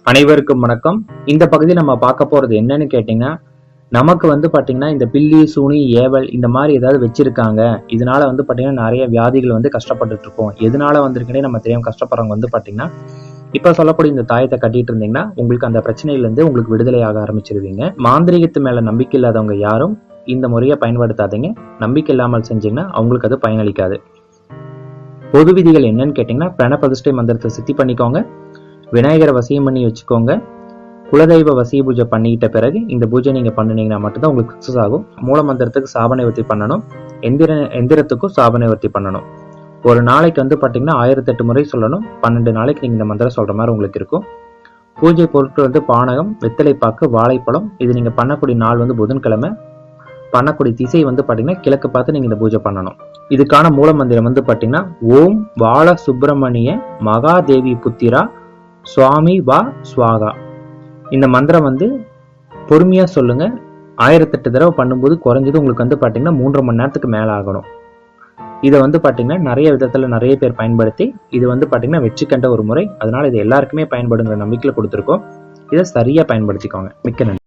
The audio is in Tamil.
அனைவருக்கும் வணக்கம். இந்த பகுதியில் நம்ம பார்க்க போறது என்னன்னு கேட்டீங்கன்னா, நமக்கு பாத்தீங்கன்னா இந்த பில்லி சூனி ஏவல் இந்த மாதிரி ஏதாவது வச்சிருக்காங்க, இதனால பாத்தீங்கன்னா நிறைய வியாதிகள் கஷ்டப்பட்டுட்டு இருக்கோம். எதனால வந்திருக்குன்னே நம்ம தெரியாம கஷ்டப்படுறவங்க பாத்தீங்கன்னா இப்ப சொல்லக்கூடிய இந்த தாயத்தை கட்டிட்டு இருந்தீங்கன்னா உங்களுக்கு அந்த பிரச்சனையில இருந்து உங்களுக்கு விடுதலை ஆக ஆரம்பிச்சிருவீங்க. மாந்திரிகத்து மேல நம்பிக்கை இல்லாதவங்க யாரும் இந்த முறையை பயன்படுத்தாதீங்க. நம்பிக்கை இல்லாமல் செஞ்சீங்கன்னா அவங்களுக்கு அது பயனளிக்காது. பொது விதிகள் என்னன்னு கேட்டீங்கன்னா, பிரண பிரதிஷ்டை மந்திரத்தை சித்தி பண்ணிக்கோங்க, விநாயகரை வசியம் பண்ணி வச்சுக்கோங்க, குலதெய்வ வசிய பூஜை பண்ணிக்கிட்ட பிறகு இந்த பூஜை நீங்க பண்ணினீங்கன்னா மட்டும்தான் உங்களுக்கு சக்சஸ் ஆகும். மூல மந்திரத்துக்கு சாபநிவர்த்தி பண்ணணும், எந்திரத்துக்கும் சாபநிவர்த்தி பண்ணணும். ஒரு நாளைக்கு பாத்தீங்கன்னா 1008 முறை சொல்லணும். 12 நாளைக்கு நீங்க இந்த மந்திரம் சொல்ற மாதிரி உங்களுக்கு இருக்கும். பூஜை பொருட்கள் பானகம், வெத்தலைப்பாக்கு, வாழைப்பழம். இது நீங்க பண்ணக்கூடிய நாள் புதன்கிழமை. பண்ணக்கூடிய திசை பாத்தீங்கன்னா கிழக்கு பார்த்து நீங்க இந்த பூஜை பண்ணணும். இதுக்கான மூல மந்திரம் பாத்தீங்கன்னா, ஓம் பால சுப்பிரமணிய மகாதேவி புத்திரா சுவாமி வா ஸ்வாகா. இந்த மந்திரம் பொறுமையா சொல்லுங்க. 1008 தடவை பண்ணும்போது குறைஞ்சது உங்களுக்கு பாத்தீங்கன்னா 3.5 மணி நேரத்துக்கு மேல ஆகணும். இதை பாத்தீங்கன்னா நிறைய விதத்துல நிறைய பேர் பயன்படுத்தி இது பாத்தீங்கன்னா வெற்றி கண்ட ஒரு முறை. அதனால இது எல்லாருக்குமே பயன்படுங்கிற நம்பிக்கையில கொடுத்துருக்கோம். இதை சரியா பயன்படுத்திக்கோங்க. மிக்க நன்றி.